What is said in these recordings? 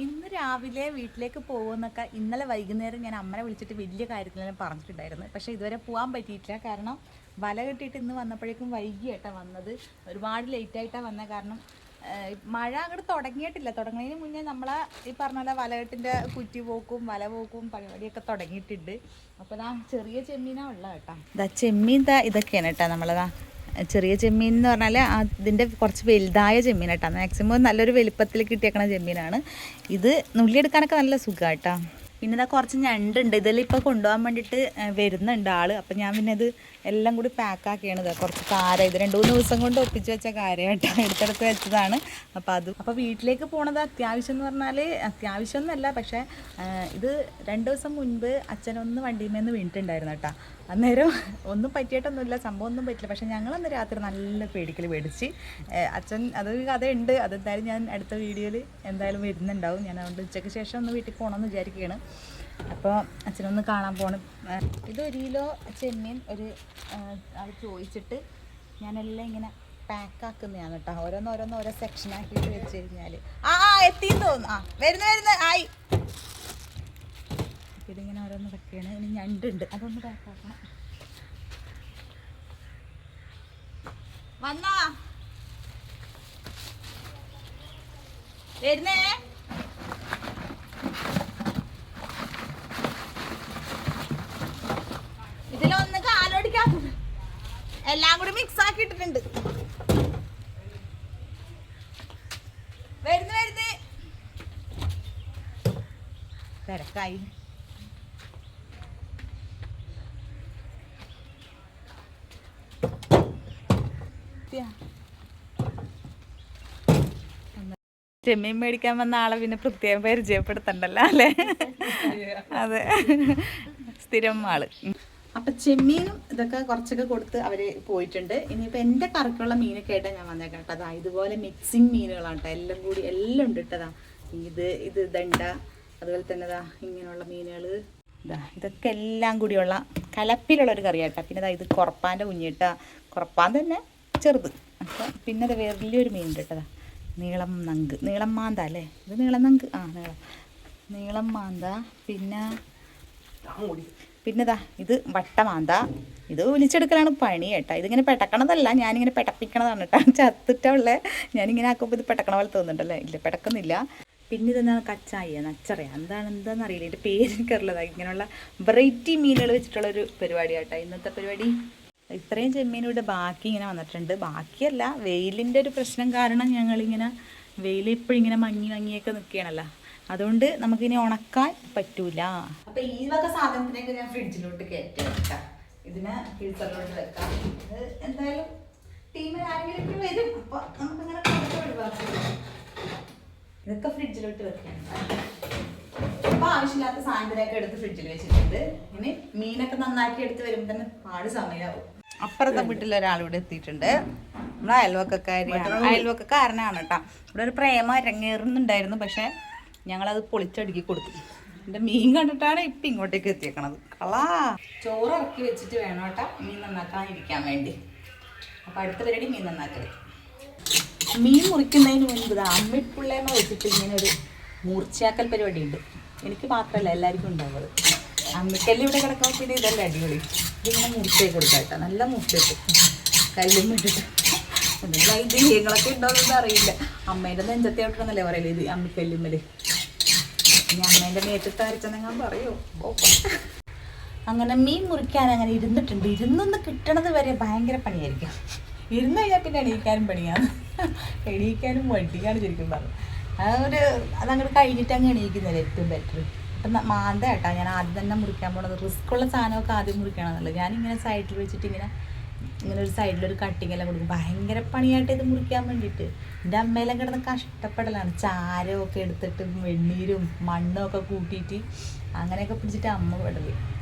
ഇന്ന് രാവിലെ വീട്ടിലേക്ക് പോകുമെന്നൊക്കെ ഇന്നലെ വൈകുന്നേരം ഞാൻ അമ്മനെ വിളിച്ചിട്ട് വലിയ കാര്യത്തിലെല്ലാം പറഞ്ഞിട്ടുണ്ടായിരുന്നു. പക്ഷേ ഇതുവരെ പോകാൻ പറ്റിയിട്ടില്ല. കാരണം വല കെട്ടിയിട്ട് ഇന്ന് വന്നപ്പോഴേക്കും വൈകിയായിട്ടാണ് വന്നത്. ഒരുപാട് ലേറ്റായിട്ടാണ് വന്നത്. കാരണം മഴ അങ്ങോട്ട് തുടങ്ങിയിട്ടില്ല. തുടങ്ങുന്നതിന് മുന്നേ നമ്മളെ ഈ പറഞ്ഞ പോലെ വലകെട്ടിൻ്റെ കുറ്റി പോക്കും വല പോക്കും പരിപാടിയൊക്കെ തുടങ്ങിയിട്ടുണ്ട്. അപ്പോൾ ഇതാ ചെറിയ ചെമ്മീനാണ് ഉള്ളത് കേട്ടോ. ഇതാ ചെമ്മീൻ ഇതൊക്കെയാണ് കേട്ടോ നമ്മളതാ ചെറിയ ചെമ്മീൻ എന്ന് പറഞ്ഞാൽ അതിൻ്റെ കുറച്ച് വലുതായ ചെമ്മീൻ കേട്ടോ. മാക്സിമം നല്ലൊരു വലുപ്പത്തിൽ കിട്ടിയേക്കണ ചെമ്മീനാണ് ഇത്. നുള്ളിയെടുക്കാനൊക്കെ നല്ല സുഖമാണ് കേട്ടോ. പിന്നെ ഇതാ കുറച്ച് ഞണ്ടുണ്ട്. ഇതെല്ലാം ഇപ്പോൾ കൊണ്ടുപോകാൻ വേണ്ടിയിട്ട് വരുന്നുണ്ട് ആൾ. അപ്പം ഞാൻ പിന്നെ ഇത് എല്ലാം കൂടി പാക്കാക്കിയാണ്. ഇതാ കുറച്ച് കാര, ഇത് 2-3 ദിവസം കൊണ്ട് ഒപ്പിച്ച് വെച്ച കാര കേട്ടോ, എടുത്തെടുത്ത് വെച്ചതാണ്. അപ്പോൾ വീട്ടിലേക്ക് പോണത് അത്യാവശ്യം എന്ന് പറഞ്ഞാൽ അത്യാവശ്യമൊന്നുമല്ല, പക്ഷേ ഇത് 2 ദിവസം മുൻപ് അച്ഛനൊന്ന് വണ്ടിമേന്ന് വീണിട്ടുണ്ടായിരുന്നു കേട്ടോ. അന്നേരം ഒന്നും പറ്റിയിട്ടൊന്നുമില്ല, സംഭവം ഒന്നും പറ്റില്ല. പക്ഷേ ഞങ്ങളന്ന് രാത്രി നല്ല പേടിക്കൽ പേടിച്ച്. അച്ഛൻ അതൊരു കഥയുണ്ട്, അതെന്തായാലും ഞാൻ അടുത്ത വീഡിയോയിൽ എന്തായാലും വരുന്നുണ്ടാവും. ഞാൻ അതുകൊണ്ട് ഉച്ചയ്ക്ക് ശേഷം ഒന്ന് വീട്ടിൽ പോകണമെന്ന് വിചാരിക്കുകയാണ്. അപ്പോൾ അച്ഛനൊന്ന് കാണാൻ പോകണം. ഇത് 1 കിലോ ചെമ്മീൻ അത് ചോദിച്ചിട്ട് ഞാനെല്ലാം ഇങ്ങനെ പാക്കാക്കുന്നതാണ് കേട്ടോ. ഓരോ സെക്ഷനാക്കിയിട്ട് വെച്ച് കഴിഞ്ഞാൽ എത്തിയെന്ന് തോന്നുന്നു. വരുന്ന ആയി. ഇതിങ്ങനെ ഓരോന്ന് വെക്കുകയാണ്. ഇനി ഞണ്ടുണ്ട്, അതൊന്ന് പാക്കാക്കണം. വന്നാ വരുന്നേ. ഇതിലൊന്ന് കാലോടിക്കാത്തത് എല്ലാം കൂടി മിക്സ് ആക്കിയിട്ടിട്ടുണ്ട്. വരുന്നേ തിരക്കായി. ചെമ്മീൻ മേടിക്കാൻ വന്ന ആളെ പിന്നെ പ്രത്യേകം പരിചയപ്പെടുത്തണ്ടല്ലോ അല്ലേ? അതെ, സ്ഥിരം ആള്. അപ്പം ചെമ്മീനും ഇതൊക്കെ കുറച്ചൊക്കെ കൊടുത്ത് അവർ പോയിട്ടുണ്ട്. ഇനിയിപ്പോൾ എൻ്റെ കറിക്കുള്ള മീനൊക്കെ ആയിട്ടാണ് ഞാൻ വന്നേക്കാം കേട്ടോ. അതാ ഇതുപോലെ മിക്സിങ് മീനുകളാണ് കേട്ടോ. എല്ലാം കൂടി എല്ലാം ഉണ്ട് കേട്ടതാ. ഇത് ദണ്ട, അതുപോലെ തന്നെ ഇതാ ഇങ്ങനെയുള്ള മീനുകൾ, ഇതൊക്കെ എല്ലാം കൂടിയുള്ള കലപ്പിലുള്ളൊരു കറിയാട്ടോ. പിന്നെ ഇത് കുറപ്പാൻ്റെ കുഞ്ഞിട്ട, കുറപ്പാൻ തന്നെ ചെറുത്. അപ്പോൾ പിന്നെ അത് വലിയൊരു മീനുണ്ട് കേട്ടതാ, നീളം മാന്ത അല്ലേ? ഇത് നീളം മാന്ത. പിന്നെ ഇത് വട്ടമാന്ത. ഇത് ഒലിച്ചെടുക്കലാണ് പണി കേട്ടോ. ഇതിങ്ങനെ പെട്ടക്കണതല്ല, ഞാനിങ്ങനെ പെട്ടപ്പിക്കണതാണ് കേട്ടോ. ചത്തിട്ടുള്ള ഞാനിങ്ങനെ ആക്കുമ്പോൾ ഇത് പെട്ടക്കണ പോലെ തോന്നുന്നുണ്ടല്ലേ? ഇല്ല, പെട്ടക്കുന്നില്ല. പിന്നെ ഇതെന്താണ് കച്ചായ, നച്ചറയ, എന്താണെന്നറിയില്ല, എൻ്റെ പേര് എനിക്കറിയില്ലതാണ്. ഇങ്ങനെയുള്ള വെറൈറ്റി മീനുകൾ വെച്ചിട്ടുള്ളൊരു പരിപാടി കേട്ടോ ഇന്നത്തെ പരിപാടി. ഇത്രയും ചെമ്മീനൂടെ ബാക്കി ഇങ്ങനെ വന്നിട്ടുണ്ട്. ബാക്കിയല്ല, വെയിലിൻ്റെ ഒരു പ്രശ്നം കാരണം ഞങ്ങളിങ്ങനെ വെയിൽ ഇപ്പോഴും ഇങ്ങനെ മങ്ങിയൊക്കെ നിൽക്കുകയാണല്ലോ, അതുകൊണ്ട് നമുക്കിനി ഉണക്കാൻ പറ്റൂല. അപ്പോൾ ഈ വക സാധനത്തിനൊക്കെ ഞാൻ ഫ്രിഡ്ജിലോട്ട് കയറ്റാം. ഇതിനെ ഫ്രീസറിലോട്ട് വെക്കാം. ഇത് എന്തായാലും ടീമിൽ ആരെങ്കിലും വരും, അപ്പോൾ നമുക്കിങ്ങനെ ഒഴിവാക്കാം. ഇതൊക്കെ ഫ്രിഡ്ജിലോട്ട് വെക്കാം. അപ്പോൾ ആവശ്യമില്ലാത്ത സാധനത്തിനൊക്കെ എടുത്ത് ഫ്രിഡ്ജിൽ വെച്ചിട്ടുണ്ട്. ഇനി മീനൊക്കെ നന്നാക്കി എടുത്ത് വരുമ്പോൾ തന്നെ പാട് സമയമാവും. അപ്പുറത്തെ വീട്ടിൽ ഒരാളിവിടെ എത്തിയിട്ടുണ്ട്. നമ്മുടെ അയൽവക്കക്കാരനാണ് കേട്ടോ. ഇവിടെ ഒരു പ്രേമം അരങ്ങേറുന്നുണ്ടായിരുന്നു, പക്ഷേ ഞങ്ങളത് പൊളിച്ചടുക്കി കൊടുത്തു. എൻ്റെ മീൻ കണ്ടിട്ടാണ് ഇപ്പം ഇങ്ങോട്ടേക്ക് എത്തിയേക്കണത്. ചോറ് ഇറക്കി വെച്ചിട്ട് വേണം കേട്ടോ മീൻ നന്നാക്കാനിരിക്കാൻ വേണ്ടി. അപ്പം അടുത്ത പരിപാടി മീൻ നന്നാക്കൽ. മീൻ മുറിക്കുന്നതിന് മുൻപ് അമ്മിപ്പുള്ളേമ വെച്ചിട്ട് ഇങ്ങനെ ഒരു മൂർച്ചയാക്കൽ പരിപാടി ഉണ്ട്. എനിക്ക് മാത്രമല്ല, എല്ലാവർക്കും ഉണ്ടാവുന്നത്. അമ്മിക്കല്ല് ഇവിടെ കിടക്കുമ്പോൾ പിന്നെ ഇതെല്ലാം അടിപൊളി. ഇതിങ്ങനെ മുറിച്ചേക്ക് കൊടുക്കാം കേട്ടോ, നല്ല മുറിച്ചേക്ക് കല്ലും ഇട്ടിട്ട്. ഇത് ഹീങ്ങളൊക്കെ ഉണ്ടോയെന്നൊന്നും അറിയില്ല. അമ്മേൻ്റെ നെഞ്ചത്തോട്ടെന്നല്ലേ പറയല്ലേ ഇത് അമ്മിക്കല്ലുമ്മല്. ഇനി അമ്മേൻ്റെ മേറ്റത്ത് അരച്ചെന്നെങ്ങാൻ പറയുമോ? അങ്ങനെ മീൻ മുറിക്കാൻ അങ്ങനെ ഇരുന്നിട്ടുണ്ട്. ഇരുന്നൊന്ന് കിട്ടണത് വരെ ഭയങ്കര പണിയായിരിക്കും. ഇരുന്ന് കഴിഞ്ഞാൽ പിന്നെ എണീക്കാനും പണിയാണ്. എണീക്കാനും വണ്ടിയാണ് ശരിക്കും പറഞ്ഞു. അതങ്ങോട്ട് കഴിഞ്ഞിട്ട് അങ്ങ് എണീക്കുന്നതല്ലേ ഏറ്റവും ബെറ്റർ. അപ്പം മാന്ത കേട്ടോ ഞാൻ ആദ്യം തന്നെ മുറിക്കാൻ പോണത്. റിസ്ക്കുള്ള സാധനമൊക്കെ ആദ്യം മുറിക്കണമെന്നുള്ളത്. ഞാനിങ്ങനെ സൈഡിൽ വെച്ചിട്ട് ഇങ്ങനെ ഒരു സൈഡിലൊരു കട്ടിങ് എല്ലാം കൊടുക്കും. ഭയങ്കര പണിയായിട്ട് ഇത് മുറിക്കാൻ വേണ്ടിയിട്ട്. എൻ്റെ അമ്മയെല്ലാം കിടന്ന് കഷ്ടപ്പെടലാണ്. ചാരമൊക്കെ എടുത്തിട്ട് വെണ്ണീരും മണ്ണും ഒക്കെ കൂട്ടിയിട്ട് അങ്ങനെയൊക്കെ പിടിച്ചിട്ട് അമ്മ പെടല്.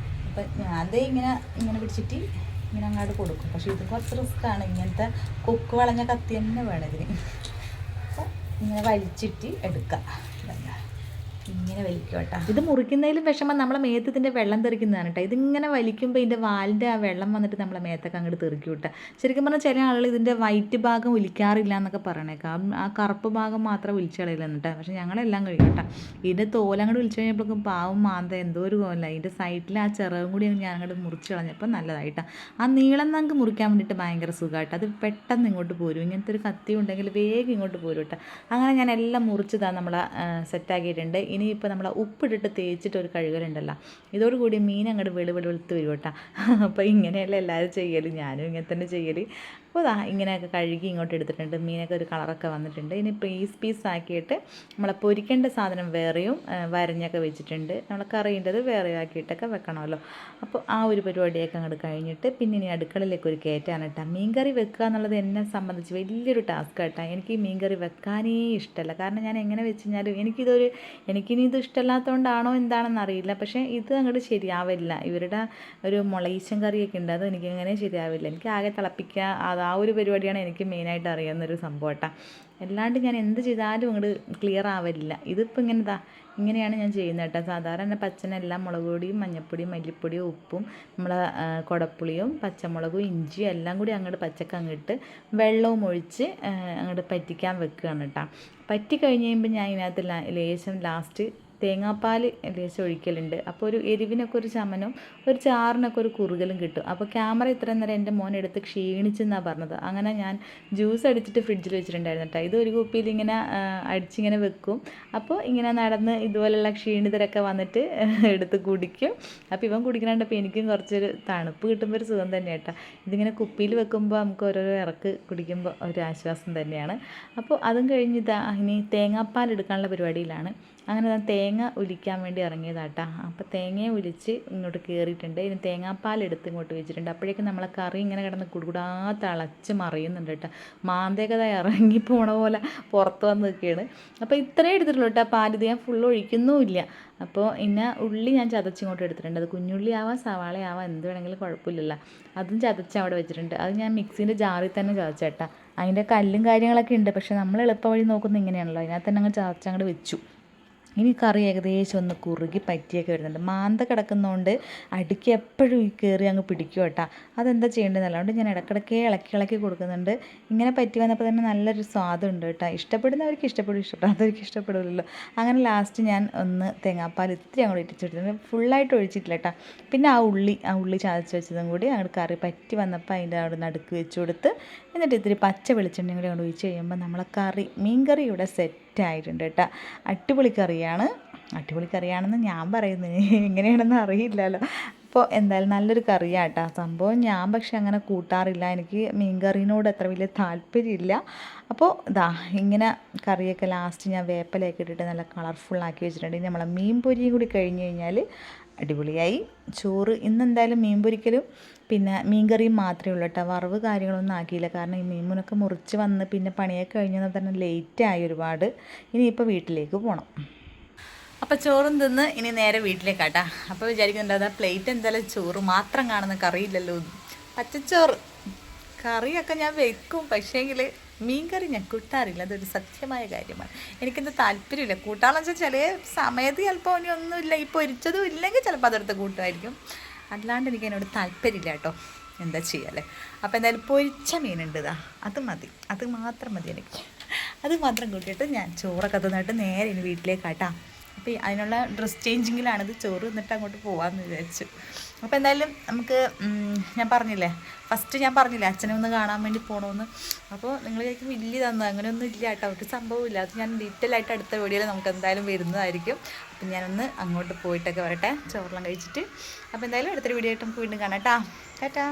അപ്പം ഞാൻ ഇങ്ങനെ പിടിച്ചിട്ട് ഇങ്ങനെ അങ്ങോട്ട് കൊടുക്കും. പക്ഷേ ഇത് കുറച്ച് റിസ്ക്കാണ്. ഇങ്ങനത്തെ കൊക്ക് വളഞ്ഞ കത്തി തന്നെ വേണം ഇതിന്. അപ്പം ഇങ്ങനെ വലിച്ചിട്ട് എടുക്കാം. ഇങ്ങനെ ഇങ്ങനെ വലിക്കും കേട്ടോ. ഇത് മുറിക്കുന്നതിലും വിഷമം നമ്മളെ മേത്തത്തിൻ്റെ വെള്ളം തെറിക്കുന്നതാണ് കേട്ടോ. ഇതിങ്ങനെ വലിക്കുമ്പോൾ ഇതിൻ്റെ വാലിൻ്റെ ആ വെള്ളം വന്നിട്ട് നമ്മളെ മേത്തൊക്കെ അങ്ങോട്ട് തെറിക്കും കേട്ടോ. ശരിക്കും പറഞ്ഞാൽ ചില ആളുകൾ ഇതിൻ്റെ വൈറ്റ് ഭാഗം ഒലിക്കാറില്ല എന്നൊക്കെ പറയണേക്കാം. ആ കറുപ്പ് ഭാഗം മാത്രം ഒലിച്ച് കളയില്ലെന്ന് കേട്ടോ. പക്ഷേ ഞങ്ങളെല്ലാം കഴിയും കേട്ടോ. ഇതിൻ്റെ തോലങ്ങോട്ട് ഒലിച്ച് കഴിഞ്ഞപ്പോഴേക്കും പാവം മാന്ത എന്തോ ഒരു കോല. ഇതിൻ്റെ സൈഡിൽ ആ ചിറകും കൂടി ഞാൻ അങ്ങോട്ട് മുറിച്ച് കളഞ്ഞപ്പോൾ നല്ലതായിട്ടാണ്. ആ നീളം നമുക്ക് മുറിക്കാൻ വേണ്ടിയിട്ട് ഭയങ്കര സുഖമായിട്ട് അത് പെട്ടെന്ന് ഇങ്ങോട്ട് പോരും. ഇങ്ങനത്തെ ഒരു കത്തി ഉണ്ടെങ്കിൽ വേഗം ഇങ്ങോട്ട് പോരും കേട്ടോ. അങ്ങനെ ഞാൻ എല്ലാം മുറിച്ചതാണ് നമ്മളെ സെറ്റാക്കിയിട്ടുണ്ട്. ഇനിയിപ്പോൾ നമ്മൾ ഉപ്പിട്ടിട്ട് തേച്ചിട്ട് ഒരു കഴുകലുണ്ടല്ലോ, ഇതോടുകൂടി മീൻ അങ്ങോട്ട് വെളുത്ത് വരും കേട്ടോ. അപ്പോൾ ഇങ്ങനെയല്ല എല്ലാവരും ചെയ്യൽ, ഞാനും ഇങ്ങനെ തന്നെ ചെയ്യൽ. അപ്പോൾ ഇങ്ങനെയൊക്കെ കഴുകി ഇങ്ങോട്ട് എടുത്തിട്ടുണ്ട്. മീനൊക്കെ ഒരു കളറൊക്കെ വന്നിട്ടുണ്ട്. ഇനി പീസാക്കിയിട്ട് നമ്മളെ പൊരിക്കേണ്ട സാധനം വേറെയും വരഞ്ഞൊക്കെ വെച്ചിട്ടുണ്ട്. നമ്മൾ കറിയിൻ്റെത് വേറെ ആക്കിയിട്ടൊക്കെ വെക്കണമല്ലോ. അപ്പോൾ ആ ഒരു പരിപാടിയൊക്കെ അങ്ങോട്ട് കഴിഞ്ഞിട്ട് പിന്നെ ഇനി അടുക്കളയിലേക്ക് ഒരു കയറ്റാണ് കേട്ടോ. മീൻകറി വെക്കുക എന്നുള്ളത് എന്നെ സംബന്ധിച്ച് വലിയൊരു ടാസ്ക് കേട്ടോ. എനിക്ക് ഈ മീൻകറി വെക്കാനേ ഇഷ്ടമല്ല. കാരണം ഞാൻ എങ്ങനെ വെച്ച് കഴിഞ്ഞാലും എനിക്കിനി ഇത് ഇഷ്ടമല്ലാത്തതുകൊണ്ടാണോ എന്താണെന്ന് അറിയില്ല. പക്ഷേ ഇത് അങ്ങോട്ട് ശരിയാവില്ല. ഇവരുടെ ഒരു മുളയീച്ചൻ കറിയൊക്കെ ഉണ്ട്, അത് എനിക്കങ്ങനെ ശരിയാവില്ല. എനിക്ക് ആകെ തിളപ്പിക്കുക ആ ഒരു പരിപാടിയാണ് എനിക്ക് മെയിനായിട്ട് അറിയാവുന്നൊരു സംഭവം കേട്ടോ. അല്ലാണ്ട് ഞാൻ എന്ത് ചെയ്താലും അങ്ങോട്ട് ക്ലിയർ ആവില്ല. ഇതിപ്പോൾ ഇങ്ങനെയാണ് ഞാൻ ചെയ്യുന്നത് കേട്ടോ. സാധാരണ പച്ചനെല്ലാം മുളക് പൊടിയും മഞ്ഞൾപ്പൊടിയും മല്ലിപ്പൊടിയും ഉപ്പും നമ്മളെ കുടപ്പുളിയും പച്ചമുളകും ഇഞ്ചിയും എല്ലാം കൂടി അങ്ങോട്ട് പച്ചക്ക് അങ്ങിട്ട് വെള്ളവും ഒഴിച്ച് അങ്ങോട്ട് പറ്റിക്കാൻ വെക്കുകയാണ് കേട്ടോ. പറ്റി കഴിഞ്ഞ് കഴിയുമ്പോൾ ഞാൻ ഇതിനകത്ത് ലേശം ലാസ്റ്റ് തേങ്ങാപ്പാൽ ലേശം ഒഴിക്കലുണ്ട്. അപ്പോൾ ഒരു എരിവിനൊക്കെ ഒരു ചമനും ഒരു ചാറിനൊക്കെ ഒരു കുറുകലും കിട്ടും. അപ്പോൾ ക്യാമറ ഇത്രയും നേരം എൻ്റെ മോൻ എടുത്ത് ക്ഷീണിച്ചെന്നാണ് പറഞ്ഞത്. അങ്ങനെ ഞാൻ ജ്യൂസ് അടിച്ചിട്ട് ഫ്രിഡ്ജിൽ വെച്ചിട്ടുണ്ടായിരുന്നു കേട്ടോ. ഇത് ഒരു കുപ്പിയിൽ ഇങ്ങനെ അടിച്ചിങ്ങനെ വെക്കും. അപ്പോൾ ഇങ്ങനെ നടന്ന് ഇതുപോലെയുള്ള ക്ഷീണിതരൊക്കെ വന്നിട്ട് എടുത്ത് കുടിക്കും. അപ്പോൾ ഇവൻ കുടിക്കണുണ്ടപ്പോൾ എനിക്കും കുറച്ചൊരു തണുപ്പ് കിട്ടുമ്പോൾ ഒരു സുഖം തന്നെ കേട്ടോ. ഇതിങ്ങനെ കുപ്പിയിൽ വെക്കുമ്പോൾ നമുക്ക് ഓരോരോ ഇറക്ക് കുടിക്കുമ്പോൾ ഒരു ആശ്വാസം തന്നെയാണ്. അപ്പോൾ അതും കഴിഞ്ഞ് ഇനി തേങ്ങാപ്പാൽ എടുക്കാനുള്ള പരിപാടിയിലാണ്. അങ്ങനെ ഞാൻ തേങ്ങ ഉലിക്കാൻ വേണ്ടി ഇറങ്ങിയതാട്ടാ. അപ്പോൾ തേങ്ങയെ ഉലിച്ച് ഇങ്ങോട്ട് കയറിയിട്ടുണ്ട്. ഇനി തേങ്ങാപ്പാൽ എടുത്ത് ഇങ്ങോട്ട് വെച്ചിട്ടുണ്ട്. അപ്പോഴേക്കും നമ്മളെ കറി ഇങ്ങനെ കിടന്ന് കുടുകുടാ തിളച്ച് മറിയുന്നുണ്ട് കേട്ടോ. മാന്തേക്കത ഇറങ്ങി പോണ പോലെ പുറത്ത് വന്ന് നിൽക്കുകയാണ്. അപ്പോൾ ഇത്രയും എടുത്തിട്ടുള്ളൂ കേട്ടോ. പാൽ ഇത് ഞാൻ ഫുള്ള് ഒഴിക്കുന്നുമില്ല. അപ്പോൾ ഇന്ന ഉള്ളി ഞാൻ ചതച്ചിങ്ങോട്ട് എടുത്തിട്ടുണ്ട്. അത് കുഞ്ഞുള്ളി ആവാം സവാളയാവാം എന്ത് വേണമെങ്കിലും കുഴപ്പമില്ലല്ലോ. അതും ചതച്ച് അവിടെ വെച്ചിട്ടുണ്ട്. അത് ഞാൻ മിക്സീൻ്റെ ജാറിൽ തന്നെ ചതച്ചേട്ടാ. അതിൻ്റെ കല്ലും കാര്യങ്ങളൊക്കെ ഉണ്ട്. പക്ഷേ നമ്മൾ എളുപ്പ വഴി നോക്കുന്നത് ഇങ്ങനെയാണല്ലോ. അതിനകത്ത് തന്നെ അങ്ങ് ചതച്ചങ്ങോട്ട് വെച്ചു. ഇനി കറി ഏകദേശം ഒന്ന് കുറുകി പറ്റിയൊക്കെ വരുന്നുണ്ട്. മാന്ത കിടക്കുന്നതുകൊണ്ട് അടുക്കി എപ്പോഴും ഈ കയറി അങ്ങ് പിടിക്കും കേട്ടോ. അതെന്താ ചെയ്യേണ്ടതെന്നല്ല. അതുകൊണ്ട് ഞാൻ ഇടയ്ക്കിടയ്ക്ക് ഇളക്കി കൊടുക്കുന്നുണ്ട്. ഇങ്ങനെ പറ്റി വന്നപ്പോൾ തന്നെ നല്ലൊരു സ്വാദുണ്ട് കേട്ടോ. ഇഷ്ടപ്പെടുന്നവർക്ക് ഇഷ്ടപ്പെടാത്തവർക്ക് ഇഷ്ടപ്പെടില്ലല്ലോ. അങ്ങനെ ലാസ്റ്റ് ഞാൻ ഒന്ന് തേങ്ങാപ്പാൽ ഇത്തിരി അങ്ങോട്ട് ഇട്ടിച്ചെടുത്തിട്ടുണ്ട്. ഫുള്ളായിട്ട് ഒഴിച്ചിട്ടില്ല കേട്ടോ. പിന്നെ ആ ഉള്ളി ചതച്ച് വെച്ചതും കൂടി അങ്ങോട്ട് കറി പറ്റി വന്നപ്പോൾ അതിൻ്റെ അവിടെ നടുക്ക് വെച്ച് കൊടുത്ത് എന്നിട്ട് ഇത്തിരി പച്ച വെളിച്ചെണ്ണയും കൂടി അങ്ങോട്ട് ഒഴിച്ച് കഴിയുമ്പോൾ നമ്മളെ മീൻ കറി ഇവിടെ സെറ്റായിട്ടുണ്ട് കേട്ടോ. അടിപൊളി കറിയാണെന്ന് ഞാൻ പറയുന്നത്, എങ്ങനെയാണെന്ന് അറിയില്ലല്ലോ. അപ്പോൾ എന്തായാലും നല്ലൊരു കറിയാണ് കേട്ടോ. സംഭവം ഞാൻ പക്ഷെ അങ്ങനെ കൂട്ടാറില്ല. എനിക്ക് മീൻ കറീനോട് അത്ര വലിയ താല്പര്യമില്ല. അപ്പോൾ ഇങ്ങനെ കറിയൊക്കെ ലാസ്റ്റ് ഞാൻ വേപ്പിലയൊക്കെ ഇട്ടിട്ട് നല്ല കളർഫുള്ളാക്കി വെച്ചിട്ടുണ്ട്. ഇനി നമ്മളെ മീൻ പൊരിയും കൂടി കഴിഞ്ഞ് കഴിഞ്ഞാൽ അടിപൊളിയായി. ചോറ് ഇന്നെന്തായാലും മീൻ പൊരിക്കലും പിന്നെ മീൻ കറിയും മാത്രമേ ഉള്ളൂ കേട്ടോ. വറവ് കാര്യങ്ങളൊന്നും ആക്കിയില്ല. കാരണം ഈ മീൻമുനൊക്കെ മുറിച്ച് വന്ന് പിന്നെ പണിയൊക്കെ കഴിഞ്ഞാൽ തന്നെ ലേറ്റായി ഒരുപാട്. ഇനിയിപ്പോൾ വീട്ടിലേക്ക് പോകണം. അപ്പോൾ ചോറും തിന്ന് ഇനി നേരെ വീട്ടിലേക്കാട്ടാ. അപ്പോൾ വിചാരിക്കുന്നുണ്ട് പ്ലേറ്റ് എന്തായാലും ചോറ് മാത്രം കാണുന്ന കറിയില്ലല്ലോ. പച്ചച്ചോറ് കറിയൊക്കെ ഞാൻ വെക്കും, പക്ഷേങ്കിൽ മീൻ കറി ഞാൻ കൂട്ടാറില്ല. അതൊരു സത്യമായ കാര്യമാണ്. എനിക്കെന്ത് താല്പര്യമില്ല കൂട്ടാന്ന് വെച്ചാൽ ചില സമയത്ത് ചിലപ്പോൾ ഒന്നുമില്ല, ഈ പൊരിച്ചതും ഇല്ലെങ്കിൽ ചിലപ്പോൾ അതെടുത്ത് കൂട്ടുമായിരിക്കും. അല്ലാണ്ട് എനിക്ക് അതിനോട് താല്പര്യമില്ല കേട്ടോ. എന്താ ചെയ്യാല്ലേ. അപ്പോൾ എന്തായാലും പൊരിച്ച മീനുണ്ട്, അത് മതി, അത് മാത്രം മതി എനിക്ക്. അത് മാത്രം കൂട്ടിയിട്ട് ഞാൻ ചോറൊക്കെ തിന്നിട്ട് നേരെ ഇനി വീട്ടിലേക്കാട്ടാ. അപ്പോൾ അതിനുള്ള ഡ്രസ് ചേഞ്ചിങ്ങിലാണിത്. ചോറ് എന്നിട്ട് അങ്ങോട്ട് പോകാമെന്ന് വിചാരിച്ചു. അപ്പോൾ എന്തായാലും നമുക്ക് ഫസ്റ്റ് ഞാൻ പറഞ്ഞില്ലേ അച്ഛനെ ഒന്ന് കാണാൻ വേണ്ടി പോകണമെന്ന്. അപ്പോൾ നിങ്ങൾ വിചാരിക്കും വലിയ അങ്ങനെയൊന്നും ഇല്ല കേട്ടോ, ഒരു സംഭവമില്ല. അത് ഞാൻ ഡീറ്റെയിൽ ആയിട്ട് അടുത്ത വീഡിയോയിൽ നമുക്ക് എന്തായാലും വരുന്നതായിരിക്കും. അപ്പം ഞാനൊന്ന് അങ്ങോട്ട് പോയിട്ടൊക്കെ വരട്ടെ ചോറെല്ലാം കഴിച്ചിട്ട്. അപ്പോൾ എന്തായാലും അടുത്തൊരു വീഡിയോ ആയിട്ട് നമുക്ക് വീണ്ടും കാണാം കേട്ടോ. ടാറ്റാ.